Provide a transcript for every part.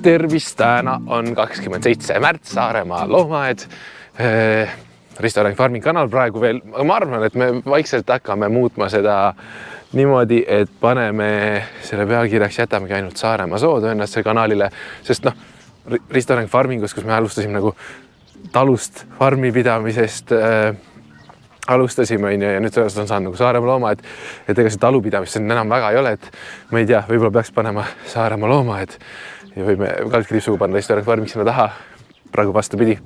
Tervist, täna on 27. märts, Saaremaa loomaaed. Risto Rang Farming kanal praegu veel. Ma arvan, et me vaikselt hakkame muutma seda niimoodi, et paneme selle pealkirjaks, jätamegi ainult Saaremaa soo tõenäoliselt kanalile, sest Risto Rang Farmingus, kus me alustasime nagu talust farmi pidamisest, alustasime ja nüüd sellest on saanud nagu Saaremaa looma, et ega see talupidamist enam väga ei ole, et ma ei tea, võib-olla peaks panema Saaremaa looma, et ja võime kaldkriipsuga panna Risto Rang Farming sinna taha, praegu vastupidi.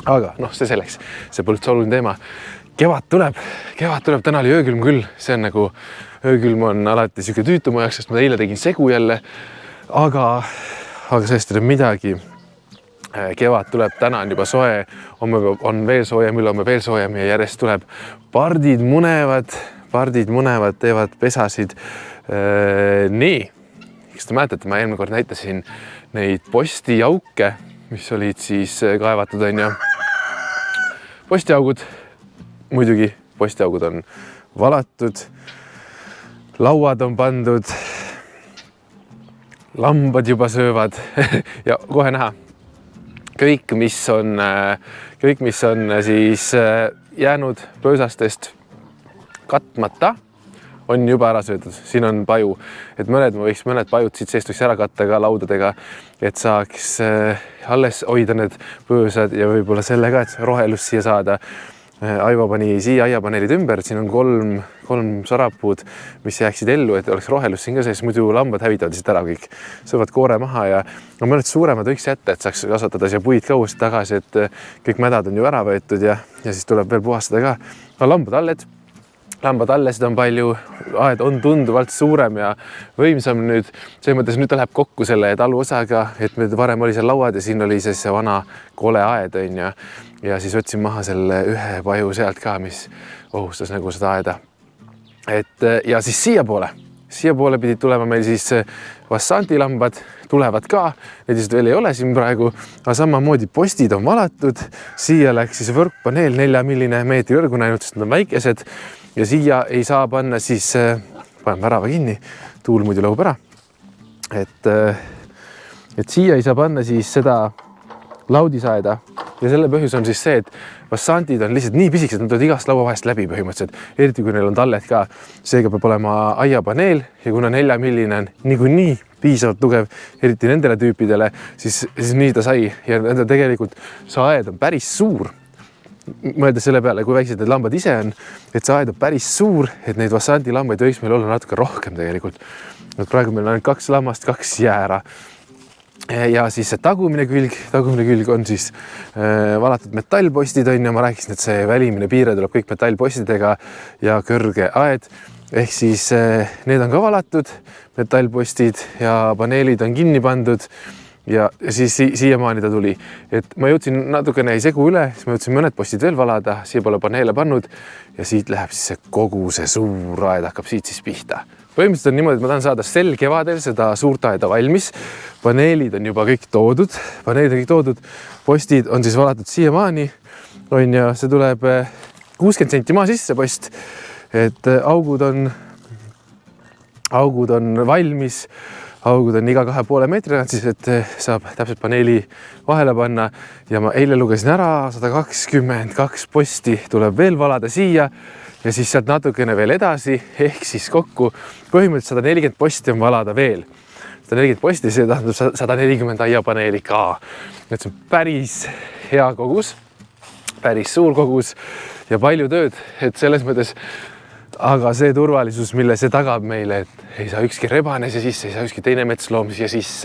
Aga see selleks, see pole üldse oluline teema. Kevad tuleb, täna oli öökülm küll, see on nagu, öökülm on alati siuke tüütu mu jaoks, sest ma eile tegin segu jälle, aga sellest ei ole midagi. Kevad tuleb, täna on juba soe, on veel soojem, üle on veel soojem ja järjest tuleb. Pardid munevad, teevad pesasid. Nii, kas te mäletate, ma eelmine kord näitasin neid postijauke, mis olid siis kaevatud, on ja postiaugud, muidugi postiaugud on valatud, lauad on pandud, lambad juba söövad ja kohe näha. Kõik, mis on siis jäänud pöösastest katmata, on juba ära söödud. Siin on paju, et mõned pajud siit seest võiks ära katta ka laudadega, et saaks alles hoida need pöösad ja võib-olla sellega, et rohelust siia saada. Aivo pani siia aiapaneelid ümber, siin on kolm sarapuud, mis jääksid ellu, et oleks rohelust siin ka sees, muidu lambad hävitavad siit ära kõik. Sõvad koore maha ja mõned suuremad võiks jätta, et saaks kasvatada siia puid ka uuesti tagasi, et kõik mädad on ju ära võetud ja siis tuleb veel puhastada ka. Lambad alles on palju, aed on tunduvalt suurem ja võimsam nüüd. See mõttes nüüd ta läheb kokku selle taluosaga, et meil varem oli seal lauad ja siin oli see vana kole aed on ja siis võtsin maha selle ühe paju sealt ka, mis ohustas nagu seda aeda. Ja siis siiapoole pidid tulema meil siis vassantilambad, tulevad ka, need veel ei ole siin praegu, aga samamoodi postid on valatud, siia läks siis võrkpaneel 4 millimeetri kõrgune, ainult sest nad on väikesed ja siia ei saa panna siis, paneme värava kinni, tuul muidu lõhub ära, et siia ei saa panna siis seda laudisaeda ja selle põhjus on siis see, et vassantid on lihtsalt nii pisikesed, nad tulevad igast laua vahest läbi põhimõtteliselt, eriti kui neil on talled ka, seega peab olema aiapaneel ja kuna 4 milline on niikuinii piisavalt tugev, eriti nendele tüüpidele, siis nii ta sai ja tegelikult see aed on päris suur. Mõeldes selle peale, kui väiksed need lambad ise on, et see aed on päris suur, et neid vassanti lambaid võiks meil olla natuke rohkem tegelikult. Praegu meil on 2 lammast, 2 jäära. Ja siis see tagumine külg on siis valatud metallpostid on ja ma rääkisin, et see välimine piire tuleb kõik metallpostidega ja kõrge aed. Ehk siis need on ka valatud, metallpostid ja paneelid on kinni pandud ja siis siiamaani ta tuli. Et ma jõudsin natukene segu üle, siis ma jõudsin mõned postid veel valada, siia pole paneele pannud ja siit läheb siis kogu see suur aed hakkab siit siis pihta. Põhimõtteliselt on niimoodi, et ma tahan saada sel kevadel seda suurt aeda valmis. Paneelid on juba kõik toodud, postid on siis valatud siiamaani on ja see tuleb 60 senti maa sisse post, et augud on valmis, augud on iga 2,5 meetri, siis et saab täpselt paneeli vahele panna ja ma eile lugesin ära, 122 posti tuleb veel valada siia ja siis sealt natukene veel edasi, ehk siis kokku põhimõtteliselt 140 posti on valada veel. 140 posti, see tähendab 140 aiapaneeli ka. Et see on päris hea kogus, päris suur kogus ja palju tööd, et selles mõttes, aga see turvalisus, mille see tagab meile, et ei saa ükski rebane sisse, ei saa ükski teine metsloom ja siis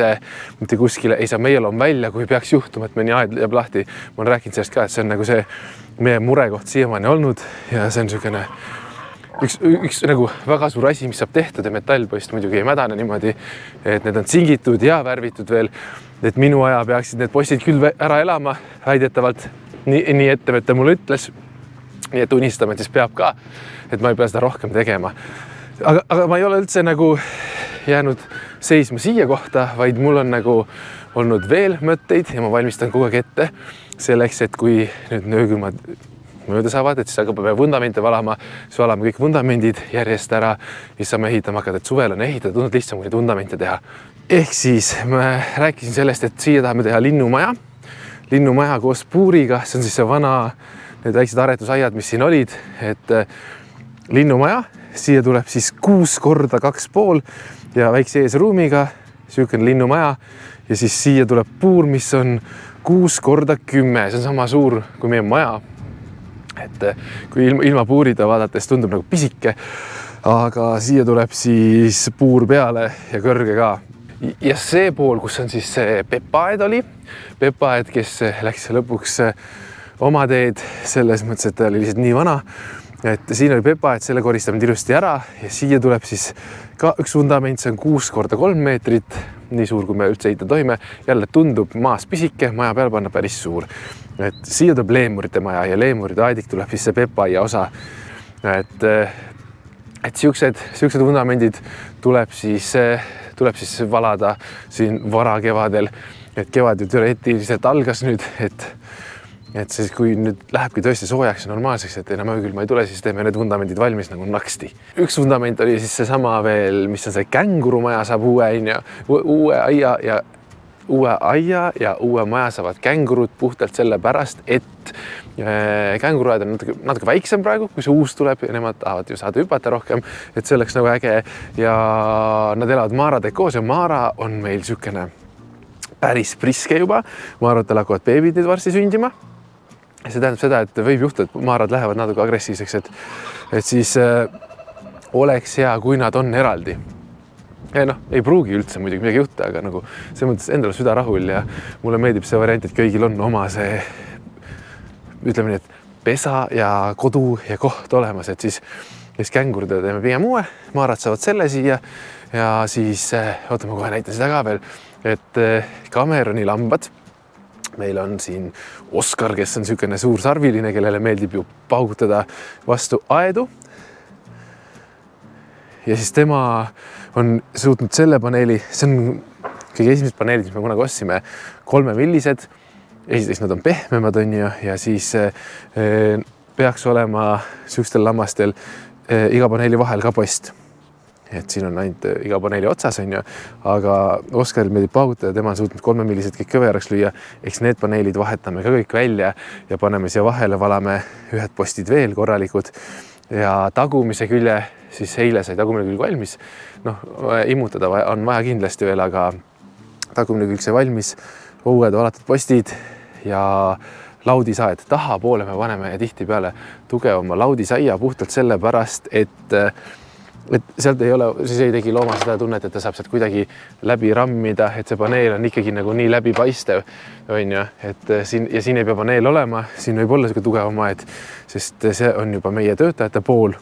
mitte kuskile ei saa meie loom välja, kui peaks juhtuma, et mõni aed jääb lahti. Ma olen rääkinud sellest ka, et see on nagu see meie murekoht siiamaani olnud ja see on niisugune üks nagu väga suur asi, mis saab tehtud ja metallpost muidugi ei mädane niimoodi, et need on tsingitud ja värvitud veel, et minu aja peaksid need postid küll ära elama väidetavalt, nii ettevõte mulle ütles, nii et unistame, et siis peab ka, et ma ei pea seda rohkem tegema. Aga ma ei ole üldse nagu jäänud seisma siia kohta, vaid mul on nagu olnud veel mõtteid ja ma valmistan kogu aeg ette selleks, et kui nüüd öökülmad mööda saavad, et siis hakkame vundamente valama, siis valame kõik vundamendid järjest ära, siis saame ehitama hakata, et suvel on ehitada tundnud lihtsam, kui neid vundamente teha. Ehk siis ma rääkisin sellest, et siia tahame teha linnumaja koos puuriga, see on siis see vana, need väiksed aretusaiad, mis siin olid, et linnumaja, siia tuleb siis 6 korda 2,5 ja väikse eesruumiga, niisugune linnumaja ja siis siia tuleb puur, mis on 6 korda 10, see on sama suur kui meie maja. Et kui ilma puurida vaadates tundub nagu pisike, aga siia tuleb siis puur peale ja kõrge ka. Ja see pool, kus on siis see Pepa-aed oli, Pepa-aed, kes läks lõpuks oma teed selles mõttes, et ta oli lihtsalt nii vana, et siin oli Pepa-aed, selle koristame ilusti ära ja siia tuleb siis ka üks vundament, see on 6 korda 3 meetrit, nii suur, kui me üldse ehitada tohime. Jälle tundub maas pisike, maja peal panna päris suur. Et siia tuleb leemurite maja ja leemuride aedik tuleb siis see Pepa-aia osa. Et siuksed vundamendid tuleb siis valada siin vara kevadel. Et kevad ju teoreetiliselt algas nüüd, et siis kui nüüd lähebki tõesti soojaks ja normaalseks, et enam öökülma ei tule, siis teeme need vundamendid valmis nagu naksti. Üks vundament oli siis seesama veel, mis on see kängurumaja saab uue aia ja uue maja saavad kängurud puhtalt selle pärast, et känguruaed on natuke väiksem praegu, kui see uus tuleb ja nemad tahavad ju saada hüpata rohkem, et see oleks nagu äge ja nad elavad Maarade koos ja Maara on meil niisugune päris priske juba. Maaratel hakkavad beebid nüüd varsti sündima. See tähendab seda, et võib juhtuda, et maarad lähevad natuke agressiivseks, et siis oleks hea, kui nad on eraldi. Ja ei pruugi üldse muidugi midagi juhtuda, aga nagu see mõttes endale süda rahul ja mulle meeldib see variant, et kõigil on oma see, ütleme nii, et pesa ja kodu ja koht olemas, et siis kängurida teeme pigem uue, maarad saavad selle siia ja siis, oota, ma kohe näitan seda ka veel, et Cameroni lambad. Meil on siin Oskar, kes on niisugune suur sarviline, kellele meeldib ju paugutada vastu aedu. Ja siis tema on suutnud selle paneeli, see on kõige esimesed paneelid, mis me kunagi ostsime, 3-millised. Esiteks nad on pehmemad on ju, ja siis peaks olema niisugustel lammastel iga paneeli vahel ka post. Et siin on ainult iga paneeli otsas on ju, aga Oskaril meeldib paugutada, tema on suutnud 3-millised kõik kõveraks lüüa, eks need paneelid vahetame ka kõik välja ja paneme siia vahele, valame ühed postid veel korralikud ja tagumise külje, siis eile sai tagumine külg valmis. Immutada on vaja kindlasti veel, aga tagumine külg sai valmis, uued valatud postid ja laudisaed. Taha poole me paneme tihti peale tugevama laudisaia puhtalt selle pärast, et sealt ei ole, siis ei tegi looma seda tunnet, et ta saab sealt kuidagi läbi rammida, et see paneel on ikkagi nagu nii läbipaistev, on ju, et siin ei pea paneel olema, siin võib olla selline tugevama, sest see on juba meie töötajate pool.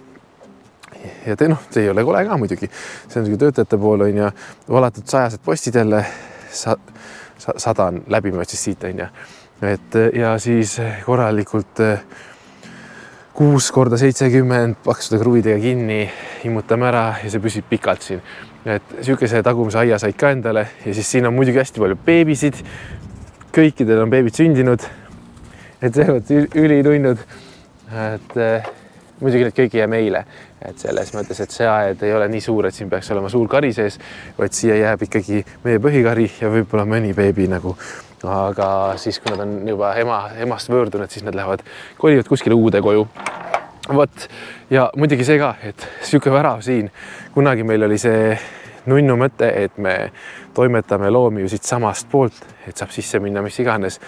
Ja see ei ole kole ka muidugi, see on selline töötajate pool, on ju, valatud 100 postid jälle, 100 on läbimööd siis siit, on ju, ja siis korralikult 6 korda 70 paksude kruvidega kinni, immutame ära ja see püsib pikalt siin. Et niisuguse tagumise aia said ka endale ja siis siin on muidugi hästi palju beebisid. Kõikidel on beebid sündinud, et see on ülinunnud. Et muidugi need kõik jää meile, et selles mõttes, et see aed ei ole nii suur, et siin peaks olema suur kari sees, vaid siia jääb ikkagi meie põhikari ja võib-olla mõni beebi nagu. Aga siis, kui nad on juba emast võõrdunud, siis nad kolivad kuskile uude koju. Vot, ja muidugi see ka, et siuke värav siin. Kunagi meil oli see nunnu mõte, et me toimetame loomi ju siit samast poolt, et saab sisse minna mis iganes.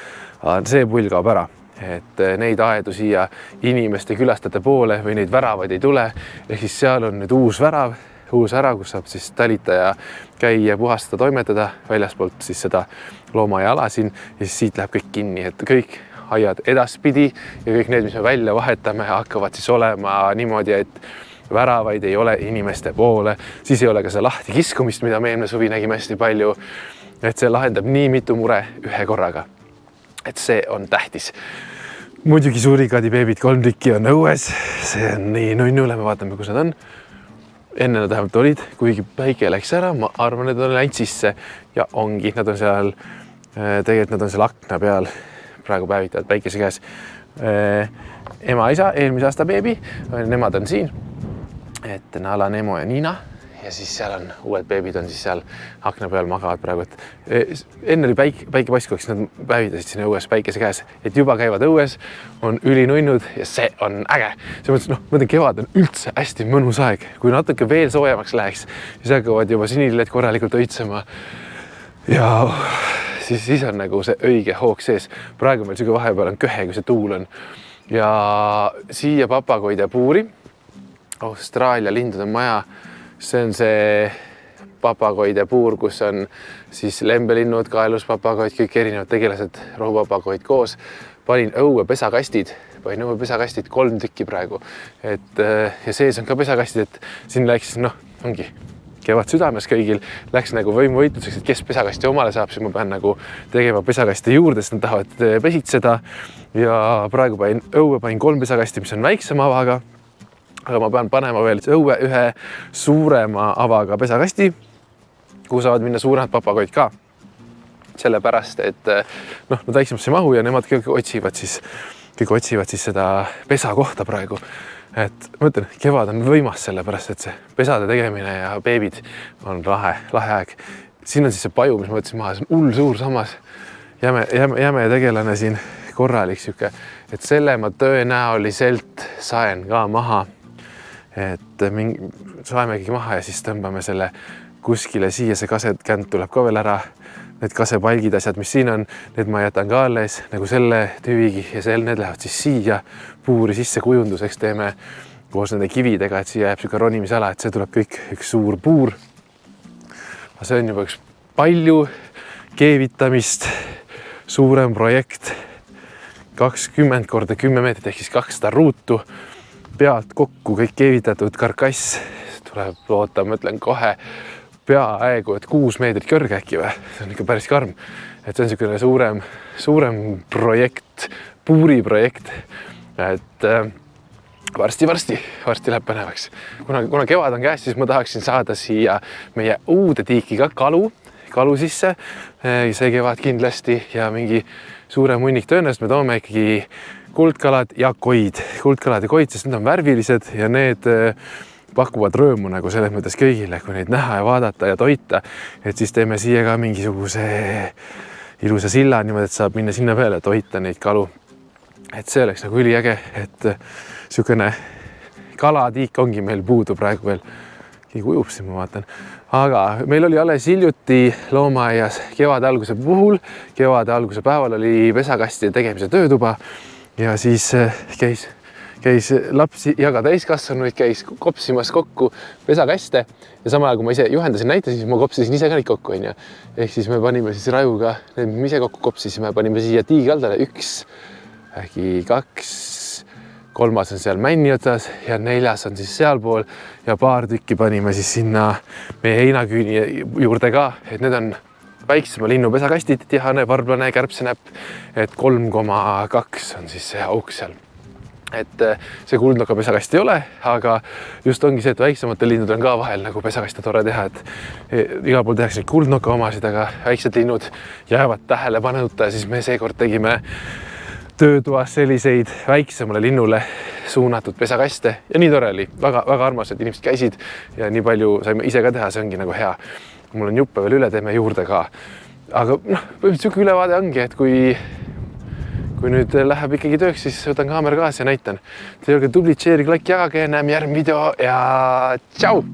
See pull kaob ära, et neid aedu siia inimeste külastajate poole või neid väravaid ei tule. Ehk siis seal on nüüd uus värav, kus saab siis talita ja käia puhastada, toimetada väljaspoolt siis seda looma ja ala siin ja siis siit läheb kõik kinni, et kõik aiad edaspidi ja kõik need, mis me välja vahetame, hakkavad siis olema niimoodi, et väravaid ei ole inimeste poole, siis ei ole ka see lahti kiskumist, mida me eelmine suvi nägime hästi palju, et see lahendab nii mitu mure ühe korraga, et see on tähtis. Muidugi suurikaadi beebid 3 tükki on õues, see on nii nunnule, me vaatame, kus nad on. Enne nad vähemalt olid, kuigi päike läks ära, ma arvan, et nad on läinud sisse ja ongi, nad on seal, tegelikult nad on seal akna peal, praegu päevitavad päikese käes. ema, isa, eelmise aasta beebi, nemad on siin, et Nala, Nemo ja Niina. Ja siis seal on uued beebid on siis seal akna peal magavad praegu, et enne oli päike paiskuks, nad päevitasid sinna õues päikese käes, et juba käivad õues, on ülinunnud ja see on äge. See mõttes, ma mõtlen, kevad on üldse hästi mõnus aeg, kui natuke veel soojemaks läheks, siis hakkavad juba sinililled korralikult õitsema ja siis on nagu see õige hoog sees. Praegu meil siuke vahepeal on köhe, kui see tuul on ja siia papagoide puuri, Austraalia lindude maja. See on see papagoide puur, kus on siis lembelinnud, kaeluspapagoid, kõik erinevad tegelased, rohupapagoid koos. Panin õue pesakastid, 3 tükki praegu. Ja sees on ka pesakastid, et siin läks, ongi kevad südames kõigil, läks nagu võimuvõitluseks, et kes pesakasti omale saab, siis ma pean nagu tegema pesakasti juurde, sest nad tahavad pesitseda. Ja praegu panin 3 pesakasti, mis on väiksema avaga. Aga ma pean panema veel õue ühe suurema avaga pesakasti, kuhu saavad minna suuremad papagoid ka. Sellepärast, et nad väiksemasse ei mahu ja nemad kõik otsivad siis seda pesa kohta praegu. Et ma ütlen, kevad on võimas sellepärast, et see pesade tegemine ja beebid on lahe aeg. Siin on siis see paju, mis ma võtsin maha, see on hull suur samas. Jäme tegelane siin korralik siuke, et selle ma tõenäoliselt saen ka maha. Et saeme ikkagi maha ja siis tõmbame selle kuskile siia, see kasekänd tuleb ka veel ära. Need kasepalgid asjad, mis siin on, need ma jätan ka alles nagu selle tüvigi ja need lähevad siis siia puuri sisse kujunduseks teeme koos nende kividega, et siia jääb siuke ronimisala, et see tuleb kõik üks suur puur. See on juba üks palju keevitamist, suurem projekt, 20 × 10 meetrit ehk siis 200 ruutu. Pealt kokku kõik keevitatud karkass tuleb loota, ma ütlen kohe peaaegu, et 6 meetrit kõrge äkki või. See on ikka päris karm. Et see on niisugune suurem projekt, puuriprojekt. Et varsti läheb põnevaks. Kuna kevad on käes, siis ma tahaksin saada siia meie uude tiiki ka kalu sisse. See kevad kindlasti ja mingi suurem hunnik tõenäoliselt me toome ikkagi kuldkalad ja koid, sest need on värvilised ja need pakuvad rõõmu nagu selles mõttes kõigile, kui neid näha ja vaadata ja toita. Et siis teeme siia ka mingisuguse ilusa silla niimoodi, et saab minna sinna peale toita neid kalu. Et see oleks nagu üliäge, et niisugune kalatiik ongi meil puudu praegu veel. Keegi ujub siin, ma vaatan. Aga meil oli alles hiljuti loomaaias kevade alguse puhul. Kevade alguse päeval oli pesakastide tegemise töötuba. Ja siis käis lapsi ja ka täiskasvanuid käis kopsimas kokku pesakaste ja samal ajal, kui ma ise juhendasin näitasin, siis ma kopsisin ise ka neid kokku. Ehk siis me panime siis rajuga, need me ise kokku kopsisime, panime siia tiigaldale 1, äkki 2, 3 on seal männi otsas ja 4 on siis sealpool ja paar tükki panime siis sinna meie heinaküüni juurde ka, et need on väiksema linnu pesakastid, tihane, varblane, kärbsenäpp, et 3,2 on siis see auk seal. Et see kuldnoka pesakast ei ole, aga just ongi see, et väiksemate linnud on ka vahel nagu pesakaste tore teha, et igal pool tehakse neid kuldnoka omasid, aga väiksed linnud jäävad tähele panuta ja siis me seekord tegime töötoas selliseid väiksemale linnule suunatud pesakaste ja nii tore oli, väga armas, et inimesed käisid ja nii palju saime ise ka teha, see ongi nagu hea. Mul on juppe veel üle, teeme juurde ka. Aga siuke ülevaade ongi, et kui nüüd läheb ikkagi tööks, siis võtan kaamera kaasa ja näitan. Te olge tublid, share, like, jagage, näeme järgmine video ja tšau!